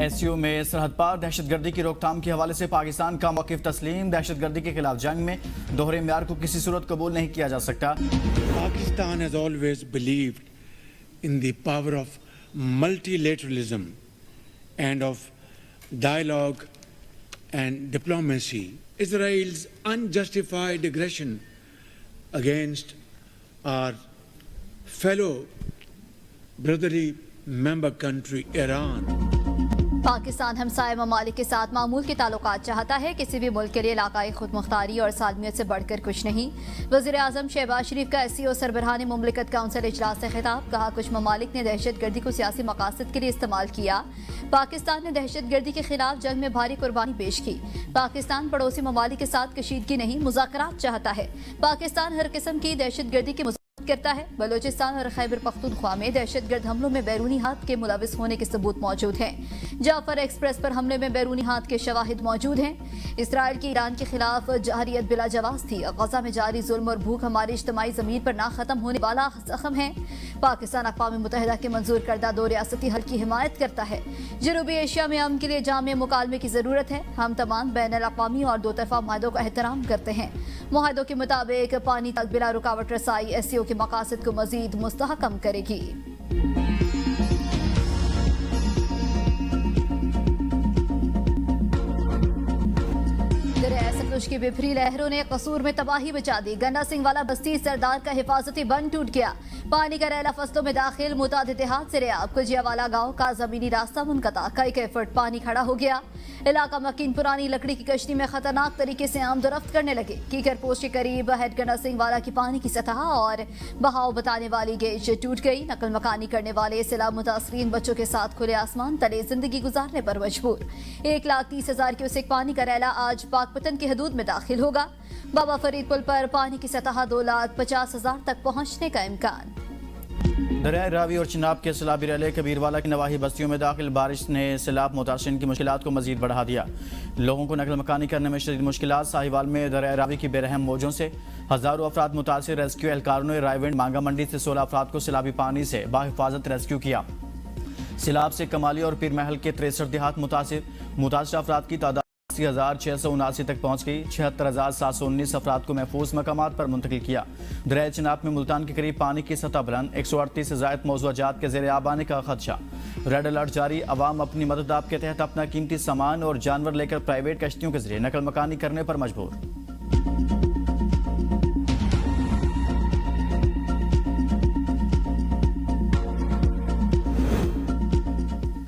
SU में सरहद पार दहशतगर्दी की रोकथाम के हवाले से पाकिस्तान का मौक़िफ़ तस्लीम। दहशतगर्दी के खिलाफ जंग में दोहरे म्यार को किसी सूरत कबूल नहीं किया जा सकता। Pakistan has always believed in the power of multilateralism and of dialogue and diplomacy. Israel's unjustified aggression against our fellow brotherly member country Iran. Pakistan हमसाये ममालिक के साथ मामूल के ताल्लुकात चाहता है। किसी भी मुल्क के लिए इलाकाई खुद मुख्तारी और सालमियत से बढ़कर कुछ नहीं। वज़ीर आज़म शहबाज शरीफ का एससीओ सरबराहान मुमलिकत काउंसिल इजलास से खिताब। कहा, कुछ ममालिक ने दहशतगर्दी को सियासी मकासद के लिए इस्तेमाल किया। पाकिस्तान ने दहशतगर्दी के खिलाफ जंग में भारी कुर्बानी पेश की। पाकिस्तान पड़ोसी ममालिक के साथ कशीदगी नहीं, मुज़ाकरात चाहता है। पाकिस्तान हर किस्म की दहशतगर्दी की करता है। बलोचिस्तान और खैबर पख्तूनख्वा में दहशतगर्द हमलों में बैरूनी हाथ के मुलविस होने के सबूत मौजूद हैं। जाफर एक्सप्रेस पर हमले में बैरूनी हाथ के शवाहिद मौजूद हैं। इसराइल की ईरान के खिलाफ जारियत बिला जवाब थी। गजा में जारी जुल्म और भूख हमारी इज्तिमाई ज़मीन पर ना खत्म होने वाला जख्म है। पाकिस्तान अक़वाम मुत्तहिदा के मंजूर करदा दो रियासती हल की हिमायत करता है। जनूबी एशिया में अमन के लिए जामे मुकालमे की ज़रूरत है। हम तमाम बैन अल-अक़वामी और दो तरफा माहदों का एहतराम करते हैं। मुआहदों के मुताबिक पानी तक बिला रुकावट रसाई एससीओ के मकासद को मजीद मुस्तहकम करेगी। सतलुज की बिफरी लहरों ने कसूर में तबाही मचा दी। गन्ना सिंह वाला बस्ती सरदार का हिफाजती बंद टूट गया। पानी का रैला फसलों में दाखिल, मुतादिद हाथ से रियाब। कुजियावाला गांव का जमीनी रास्ता मुनक़ता, कई फुट पानी खड़ा हो गया। इलाका मकीन पुरानी लकड़ी की कश्ती में खतरनाक तरीके से आमदरफ्त करने लगे। कीकर पोस्ट के करीब हेड गन्ना सिंह वाला की पानी की सतह और बहाव बताने वाली गेज टूट गई। नकल मकानी करने वाले सैलाब मुतासरीन बच्चों के साथ खुले आसमान तले जिंदगी गुजारने पर मजबूर। 1,30,000 क्यूसेक पानी का रैला आज पाकपतन की हदूद में दाखिल होगा। बाबा फरीद पुल पर पानी की सतह 2,50,000 तक पहुंचने का इम्कान। दरिया रावी और चिनाब के सैलाबी रैले कबीरवाला की नवाही बस्तियों में दाखिल बारिश ने सैलाब मुतासरीन की मुश्किलात को मजीद बढ़ा दिया। लोगों को नकल मकानी करने में शदीद मुश्किलात। साहिवाल में दरिया रावी की बेरहम मौजों से हज़ारों अफराद मुतासिर। रेस्क्यू एहलकारों ने रायविंड मांगा मंडी से 16 अफराद को सैलाबी पानी से बाहिफाजत रेस्क्यू किया। सैलाब से कमाली और पीर महल के 63 देहात मुतासिर अफराद की तादाद 80,679 तक पहुंच गई। 76,719 अफराद को महफूज मकामात पर मुंतकिल किया। दरिया चिनाब में मुल्तान के करीब पानी की सतह बुलंद। 138 से ज़ायद मौज़ूआत के ज़ेर आब आने का खदशा। रेड अलर्ट जारी। अवाम अपनी मदद आप के तहत अपना कीमती सामान और जानवर लेकर प्राइवेट कश्तियों के जरिए नकल मकानी करने पर मजबूर।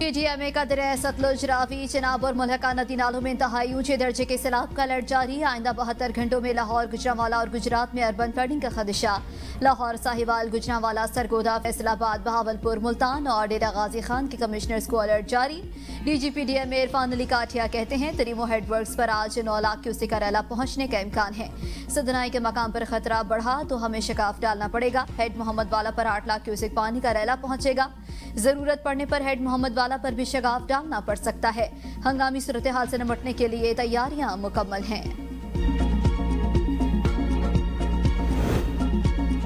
PGMA का दरिया सतलुज, रावी, चिनाब और मुल्हका नदी नालों में इंतहाई ऊंचे दर्जे के सैलाब का अलर्ट जारी। आइंदा 72 घंटों में लाहौर, गुजरांवाला और गुजरात में अर्बन फ्लडिंग का खदशा। लाहौर, साहिवाल, गुजरांवाला, सरगोदा, फैसलाबाद, बहावलपुर, मुल्तान और डेरा गाजी खान के कमिश्नर्स को अलर्ट जारी। DGP DMA इरफान अली काठिया कहते हैं, तरीमो हेडवर्क्स पर आज 9 लाख क्यूसेक का रैला पहुंचने का इम्कान है। सदनाई के मकाम पर खतरा बढ़ा तो हमें शिकाफ डालना पड़ेगा। हेड मोहम्मद वाला पर 8 लाख क्यूसेक पानी का रैला पहुंचेगा। जरूरत पड़ने पर हेड मोहम्मद वाला पर भी शगाफ डालना पड़ सकता है। हंगामी सूरत हाल से निपटने के लिए तैयारियां मुकम्मल हैं।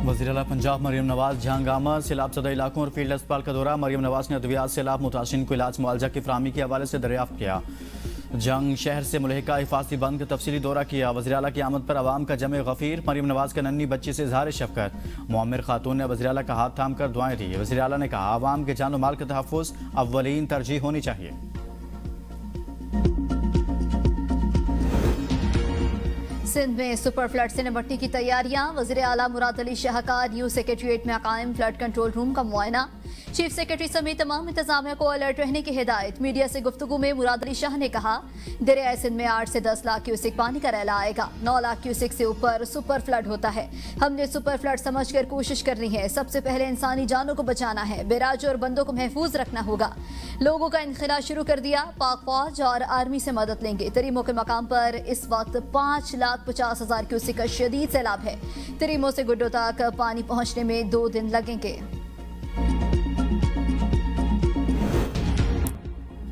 वज़ीर आला पंजाब मरियम नवाज जहांगामा सैलाब ज़दा इलाकों और फील्ड अस्पताल का दौरा। मरियम नवाज ने अद्वियात सैलाब मुतासिरीन को इलाज मुआवजा की फराहमी के हवाले से दरियाफ्त किया। जंग शहर से मुलहिका हिफाजती बंद का तफसीली दौरा किया। वज़ीर आला की आमद पर आवाम का जमे गफ़ीर। मरियम नवाज का नन्ही बच्ची से इज़हार शफ़क़त। मुअम्मिर खातून ने वज़ीर आला का हाथ थाम कर दुआएं दी। वज़ीर आला ने कहा, आवाम के जान और माल का तहफ़्फ़ुज़ अव्वलीन तरजीह होनी चाहिए। सिंध में सुपर फ्लड से निपटने की तैयारियां। वज़ीर आला मुराद अली शाहकार न्यू सेक्रेटरीट में कायम फ्लड कंट्रोल रूम का मुआयना। चीफ सेक्रेटरी समेत तमाम इंतजामिया को अलर्ट रहने की हिदायत। मीडिया से गुफ्तगू में मुराद अली शाह ने कहा, दरिया सिंध में 8 से 10 लाख क्यूसेक पानी का रैला आएगा। 9 लाख क्यूसेक से ऊपर सुपर फ्लड होता है। हमने सुपर फ्लड समझकर कोशिश करनी है। सबसे पहले इंसानी जानों को बचाना है। बेराज और बंदों को महफूज रखना होगा। लोगों का इनखला शुरू कर दिया। पाक फौज और आर्मी से मदद लेंगे। तरीमो के मकाम पर इस वक्त 5,50,000 क्यूसेक का शदीद सैलाब है। तरीमो से गुड्डो तक पानी पहुंचने में 2 दिन लगेंगे।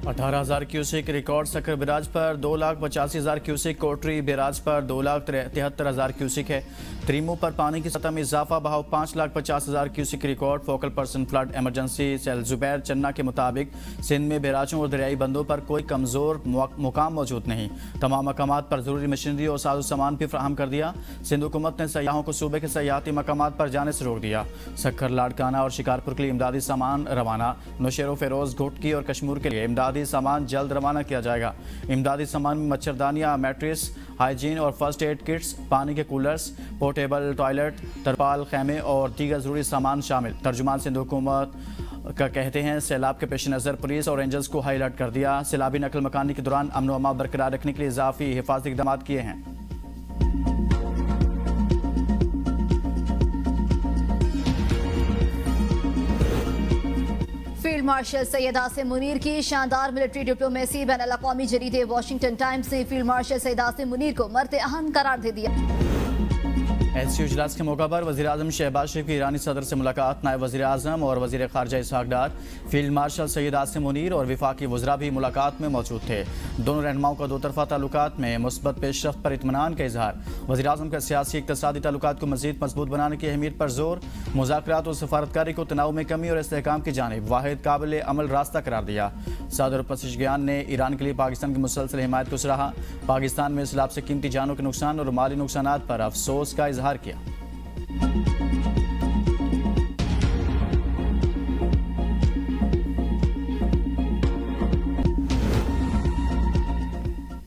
18,000 क्यूसेक रिकॉर्ड सक्कर बैराज पर, 2,85,000 क्यूसेक कोटरी बैराज पर 2,73,000 क्यूसेक है। त्रीमू पर पानी की सतह में इजाफा, बहाव 5,50,000 cusec record. Focal person flood emergency cell Zubair Channa के मुताबिक सिंध में बैराजों और दरियाई बंदों पर कोई कमज़ोर मुकाम मौजूद नहीं। तमाम मकामात पर ज़रूरी मशीनरी और साजो सामान भी फ्राहम कर दिया। सिंध हुकूमत ने सयाहों को सूबे के सयाहती मकामात पर जाने से रोक दिया। सक्कर, लाड़काना और शिकारपुर के लिए इमदादी सामान रवाना। नौशेरो फेरोज, घुटकी और कश्मीर के लिए इमदादी सामान जल्द रवाना किया जाएगा। इमदादी सामान में मच्छरदानियाँ, मैट्रेस, हाइजीन और फर्स्ट एड किट्स, पानी के कूलर्स, पोर्टेबल टॉयलेट, तरपाल, खेमे और दीगर ज़रूरी सामान शामिल। तर्जुमान सिंध हुकूमत का कहते हैं सैलाब के पेश नज़र पुलिस और रेंजर्स को हाई अलर्ट कर दिया। सैलाबी नकल मकानी के दौरान अमन व अमान बरकरार रखने के लिए इजाफी हिफाजती इक़दाम किए हैं। फील्ड मार्शल सैयद आसिम मुनीर की शानदार मिलिट्री डिप्लोमेसी। बैन अल-अक़वामी जरीदे वॉशिंगटन टाइम्स ने फील्ड मार्शल सैयद आसिम मुनीर को मर्द अहम करार दे दिया। एससीओ इजलास के मौका पर वज़ीर आज़म शहबाज शरीफ की ईरानी सदर से मुलाकात। नायब वज़ीर आज़म और वज़ीर ख़ारजा इसहाक़ डार, फील्ड मार्शल सैयद आसिम मुनीर और वफाकी वज़रा भी मुलाकात में मौजूद थे। दोनों रहनुमाओं का दो तरफ़ा ताल्लुकात में मुस्बत पेशरफ्त पर इत्मीनान का इजहार। वज़ीर आज़म का सियासी इक़्तिसादी ताल्लुकात को मज़ीद मजबूत बनाने की अहमियत पर जोर। मुज़ाकरात और सफारतकारी को तनाव में कमी और इस्तेहकाम की जानिब वाहिद काबिल अमल रास्ता करार दिया। सदर पशिशगियान ने ईरान के लिए पाकिस्तान की मुसलसल हिमायत को सराहा। पाकिस्तान में सैलाब से कीमती जानों के नुकसान और माली नुकसानात पर अफसोस का इजहार किया।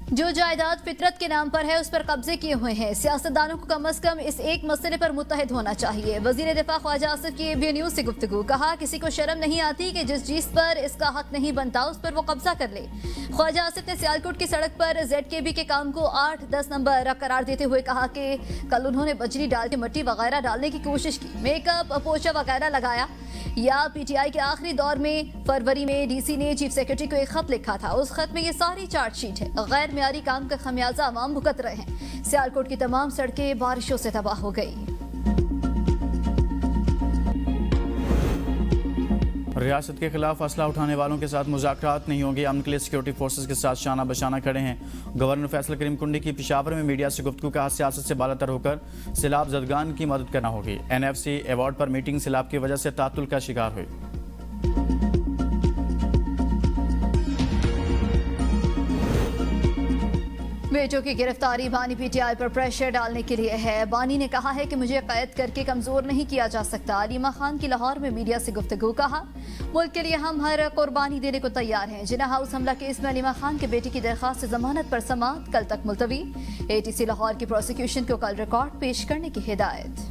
जो जायदाद फितरत के नाम पर है उस पर कब्जे किए हुए हैं। सियासतदानों को कम अज कम इस एक मसले पर मुत्तहिद होना चाहिए। वजीर दिफा ख्वाजा आसिफ की एबीएन न्यूज से गुफ्तगू। कहा, किसी को शर्म नहीं आती कि जिस चीज पर इसका हक नहीं बनता उस पर वो कब्जा कर ले। ख्वाजा आसिफ ने सियालकोट की सड़क पर ZKB के काम को 8-10 नंबर करार देते हुए कहा कि कल उन्होंने बजरी डाल के मिट्टी वगैरह डालने की कोशिश की, मेकअप पोछा वगैरह लगाया। या PTI के आखिरी दौर में फरवरी में DC ने चीफ सेक्रेटरी को एक खत लिखा था। उस खत में ये सारी चार्जशीट है। गैर मियारी काम का खमियाजा अवाम भुगत रहे हैं। सियालकोट की तमाम सड़कें बारिशों से तबाह हो गई। रियासत के खिलाफ असला उठाने वालों के साथ मुज़ाकरात नहीं होंगे। अमन के लिए सिक्योरिटी फोर्सेस के साथ शाना बशाना खड़े हैं। गवर्नर फैसल करीम कुंडी की पेशावर में मीडिया से गुफ्तगू। कहा, सियासत से बालातर होकर सैलाब ज़दगान की मदद करना होगी। NFC अवार्ड पर मीटिंग सैलाब की वजह से तातुल का शिकार हुई। बेटों की गिरफ्तारी बानी PTI पर प्रेशर डालने के लिए है। बानी ने कहा है कि मुझे कैद करके कमजोर नहीं किया जा सकता। अलीमा खान की लाहौर में मीडिया से गुफ्तगू। कहा, मुल्क के लिए हम हर कुर्बानी देने को तैयार हैं। जिना हाउस हमला केस में अलीमा खान के बेटी की दरख्वास्त से जमानत पर समाअत कल तक मुलतवी। ATC लाहौर की प्रोसिक्यूशन को कल रिकॉर्ड पेश करने की हिदायत।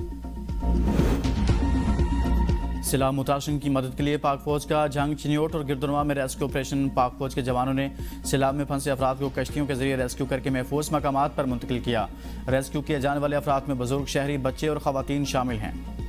सैलाब मुतासिन की मदद के लिए पाक फौज का जंग चिन्योट और गिरदुनवा में रेस्क्यू ऑपरेशन। पाक फौज के जवानों ने सैलाब में फंसे अफराद को कश्तियों के जरिए रेस्क्यू करके महफूज मकामात पर मुंतकिल किया। रेस्क्यू किए जाने वाले अफराद में बुजुर्ग, शहरी, बच्चे और खवातीन शामिल हैं।